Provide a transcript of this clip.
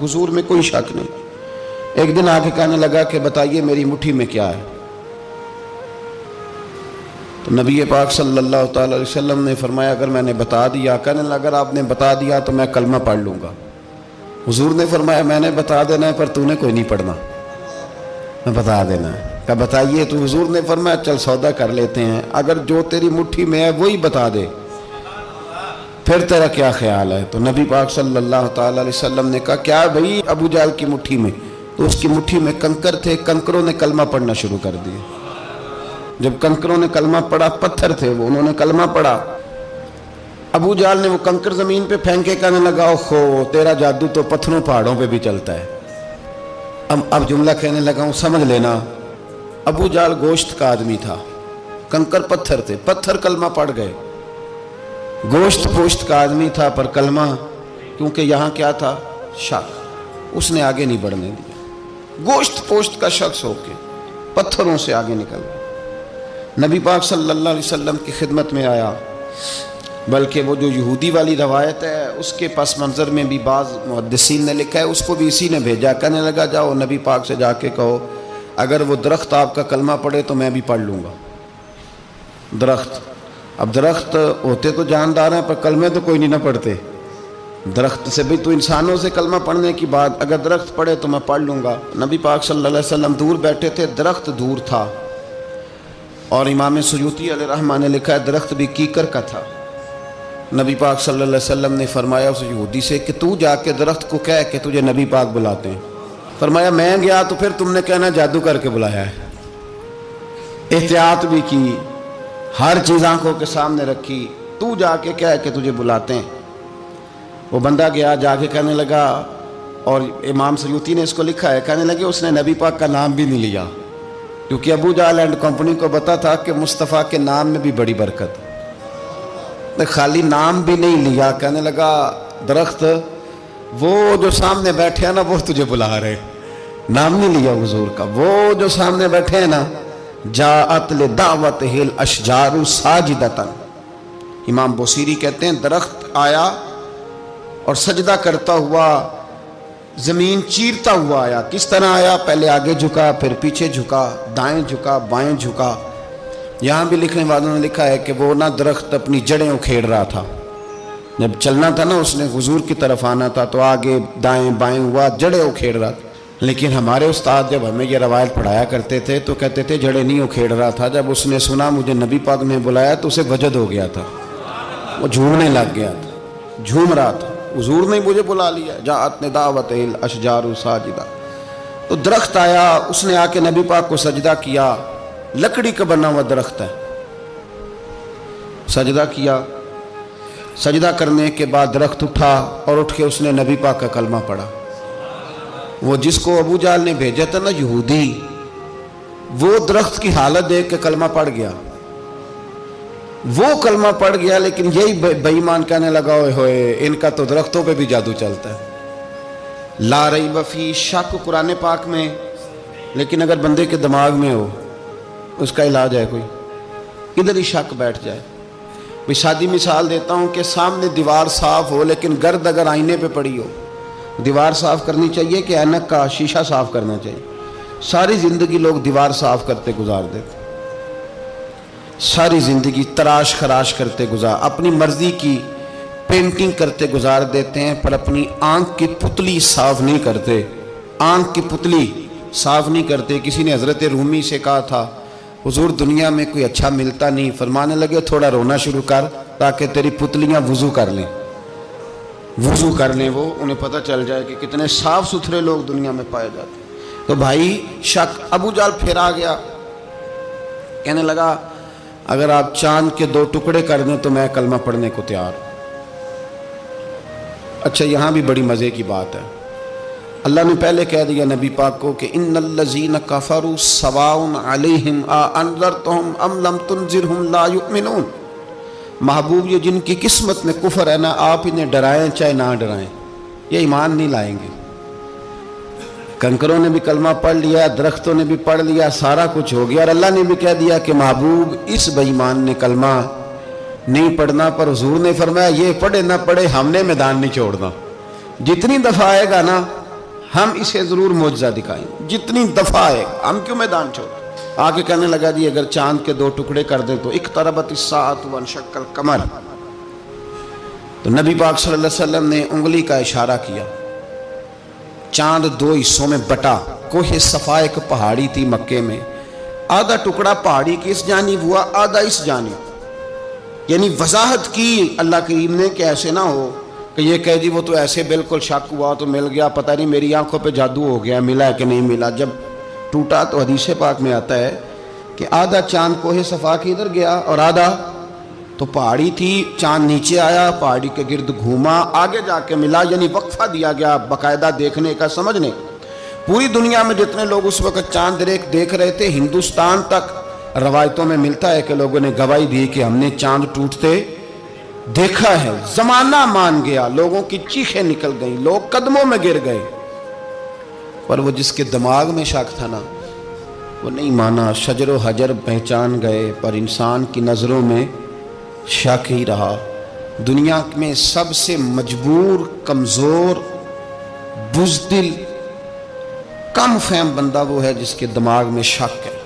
حضور میں کوئی شک نہیں۔ ایک دن آ کے کہنے لگا کہ بتائیے میری مٹھی میں کیا ہے؟ تو نبی پاک صلی اللہ تعالی علیہ وسلم نے فرمایا اگر میں نے بتا دیا، کہنے لگا اگر آپ نے بتا دیا تو میں کلمہ پڑھ لوں گا۔ حضور نے فرمایا میں نے بتا دینا ہے پر تو نے کوئی نہیں پڑھنا، میں بتا دینا ہے۔ کہا بتائیے، تو حضور نے فرمایا چل سودا کر لیتے ہیں، اگر جو تیری مٹھی میں ہے وہی بتا دے پھر تیرا کیا خیال ہے؟ تو نبی پاک صلی اللہ تعالی علیہ وسلم نے کہا کیا بھئی ابو جہل کی مٹھی میں؟ تو اس کی مٹھی میں کنکر تھے، کنکروں نے کلمہ پڑھنا شروع کر دیا۔ جب کنکروں نے کلمہ پڑھا، پتھر تھے وہ، انہوں نے کلمہ پڑھا، ابو جہل نے وہ کنکر زمین پہ پھینکے، کہنے لگا اوہو تیرا جادو تو پتھروں پہاڑوں پہ بھی چلتا ہے۔ اب جملہ کہنے لگا ہوں سمجھ لینا، ابو جہل گوشت کا آدمی تھا، کنکر پتھر تھے، پتھر کلمہ پڑھ گئے۔ گوشت پوشت کا آدمی تھا پر کلمہ، کیونکہ یہاں کیا تھا؟ شک، اس نے آگے نہیں بڑھنے دیا۔ گوشت پوشت کا شخص ہو کے پتھروں سے آگے نکل گیا۔ نبی پاک صلی اللہ علیہ وسلم کی خدمت میں آیا، بلکہ وہ جو یہودی والی روایت ہے اس کے پس منظر میں بھی بعض محدثین نے لکھا ہے، اس کو بھی اسی نے بھیجا، کہنے لگا جاؤ نبی پاک سے جا کے کہو اگر وہ درخت آپ کا کلمہ پڑھے تو میں بھی پڑھ لوں گا۔ درخت، اب درخت ہوتے تو جاندار ہیں پر کلمے تو کوئی نہیں نہ پڑھتے۔ درخت سے بھی تو انسانوں سے کلمہ پڑھنے کی بات، اگر درخت پڑھے تو میں پڑھ لوں گا۔ نبی پاک صلی اللہ علیہ وسلم دور بیٹھے تھے، درخت دور تھا، اور امام سیوطی علیہ رحمہ نے لکھا ہے درخت بھی کیکر کا تھا۔ نبی پاک صلی اللہ علیہ وسلم نے فرمایا اس یہودی سے کہ تو جا کے درخت کو کہہ کہ تجھے نبی پاک بلاتے ہیں۔ فرمایا میں گیا تو پھر تم نے کہنا جادو کر کے بلایا ہے۔ احتیاط بھی کی، ہر چیز آنکھوں کے سامنے رکھی، تو جا کے کہہ کہ تجھے بلاتے ہیں۔ وہ بندہ گیا، جا کے کہنے لگا، اور امام سیوطی نے اس کو لکھا ہے، کہنے لگے اس نے نبی پاک کا نام بھی نہیں لیا، کیونکہ ابو جہل اینڈ کمپنی کو پتا تھا کہ مصطفیٰ کے نام میں بھی بڑی برکت، خالی نام بھی نہیں لیا۔ کہنے لگا درخت وہ جو سامنے بیٹھے ہیں نا وہ تجھے بلا رہے، نام نہیں لیا حضور کا، وہ جو سامنے بیٹھے ہیں نا جاءت لدعوتہ الاشجار ساجدۃ۔ امام بوصیری کہتے ہیں درخت آیا اور سجدہ کرتا ہوا، زمین چیرتا ہوا آیا۔ کس طرح آیا؟ پہلے آگے جھکا، پھر پیچھے جھکا، دائیں جھکا، بائیں جھکا۔ یہاں بھی لکھنے والوں نے لکھا ہے کہ وہ نہ درخت اپنی جڑیں اکھیڑ رہا تھا، جب چلنا تھا نا اس نے حضور کی طرف آنا تھا تو آگے دائیں بائیں ہوا، جڑیں اکھیڑ رہا تھا۔ لیکن ہمارے استاد جب ہمیں یہ روایت پڑھایا کرتے تھے تو کہتے تھے جڑیں نہیں اکھیڑ رہا تھا، جب اس نے سنا مجھے نبی پاک نے بلایا تو اسے وجد ہو گیا تھا، وہ جھومنے لگ گیا تھا، جھوم رہا تھا، حضور نے مجھے بلا لیا، جاءت لدعوتہ الاشجار ساجدۃ۔ تو درخت آیا، اس نے آ کے نبی پاک کو سجدہ کیا، لکڑی کا بنا ہوا درخت ہے، سجدہ کیا۔ سجدہ کرنے کے بعد درخت اٹھا اور اٹھ کے اس نے نبی پاک کا کلمہ پڑھا۔ وہ جس کو ابو جہل نے بھیجا تھا نا یہودی، وہ درخت کی حالت دیکھ کے کلمہ پڑھ گیا، وہ کلمہ پڑھ گیا، لیکن یہی بے ایمان کہنے لگا ہوئے ہوئے ان کا تو درختوں پہ بھی جادو چلتا ہے۔ لا ریب فی، شک قرآن پاک میں، لیکن اگر بندے کے دماغ میں ہو اس کا علاج ہے کوئی، ادھر ہی شک بیٹھ جائے۔ بھی سادی مثال دیتا ہوں کہ سامنے دیوار صاف ہو لیکن گرد اگر آئینے پہ پڑی ہو، دیوار صاف کرنی چاہیے کہ اینک کا شیشہ صاف کرنا چاہیے؟ ساری زندگی لوگ دیوار صاف کرتے گزار دیتے، ساری زندگی تراش خراش کرتے گزار، اپنی مرضی کی پینٹنگ کرتے گزار دیتے ہیں، پر اپنی آنکھ کی پتلی صاف نہیں کرتے، آنکھ کی پتلی صاف نہیں کرتے۔ کسی نے حضرت رومی سے کہا تھا حضور دنیا میں کوئی اچھا ملتا نہیں، فرمانے لگے تھوڑا رونا شروع کر تاکہ تیری پتلیاں وضو کر لیں، وضو کر لیں، وہ انہیں پتہ چل جائے کہ کتنے صاف ستھرے لوگ دنیا میں پائے جاتے ہیں۔ تو بھائی شک، ابو جہل پھر آ گیا، کہنے لگا اگر آپ چاند کے 2 ٹکڑے کر دیں تو میں کلمہ پڑھنے کو تیار ہوں۔ اچھا یہاں بھی بڑی مزے کی بات ہے، اللہ نے پہلے کہہ دیا نبی پاک کو کہ ان الذین کفروا سواء علیہم اانذرتہم ام لم تنذرہم لا یؤمنون۔ محبوب یہ جن کی قسمت میں کفر ہے نا، آپ انہیں ڈرائیں چاہے نہ ڈرائیں، یہ ایمان نہیں لائیں گے۔ کنکروں نے بھی کلمہ پڑھ لیا، درختوں نے بھی پڑھ لیا، سارا کچھ ہو گیا، اور اللہ نے بھی کہہ دیا کہ محبوب اس بے ایمان نے کلمہ نہیں پڑھنا، پر حضور نے فرمایا یہ پڑھے نہ پڑھے ہم نے میدان نہیں چھوڑنا، جتنی دفعہ آئے گا نا ہم اسے ضرور معجزہ دکھائیں جتنی دفعہ ہے. ہم کیوں میدان چھوڑ. آگے کہنے لگا جی اگر چاند کے 2 ٹکڑے کر دیں تو اقتربت الساعۃ وانشق القمر. تو نبی پاک صلی اللہ علیہ وسلم نے انگلی کا اشارہ کیا. چاند 2 حصوں میں بٹا. کوہ صفا ایک پہاڑی تھی مکے میں, آدھا ٹکڑا پہاڑی کی اس جانب ہوا, آدھا اس جانب. یعنی وضاحت کی اللہ کریم نے کہ ایسے نہ ہو کہ یہ کہہ دی وہ تو ایسے بالکل شک ہوا تو مل گیا, پتہ نہیں میری آنکھوں پہ جادو ہو گیا, ملا ہے کہ نہیں ملا. جب ٹوٹا تو حدیث پاک میں آتا ہے کہ آدھا چاند کوہ صفا کی ادھر گیا اور آدھا تو پہاڑی تھی, چاند نیچے آیا, پہاڑی کے گرد گھوما, آگے جا کے ملا. یعنی وقفہ دیا گیا باقاعدہ دیکھنے کا, سمجھنے. پوری دنیا میں جتنے لوگ اس وقت چاند دیکھ رہے تھے, ہندوستان تک روایتوں میں ملتا ہے کہ لوگوں نے گواہی دی کہ ہم نے چاند ٹوٹتے دیکھا ہے. زمانہ مان گیا, لوگوں کی چیخیں نکل گئیں, لوگ قدموں میں گر گئے. پر وہ جس کے دماغ میں شک تھا نا وہ نہیں مانا. شجر و حجر پہچان گئے پر انسان کی نظروں میں شک ہی رہا. دنیا میں سب سے مجبور, کمزور, بزدل, کم فہم بندہ وہ ہے جس کے دماغ میں شک ہے.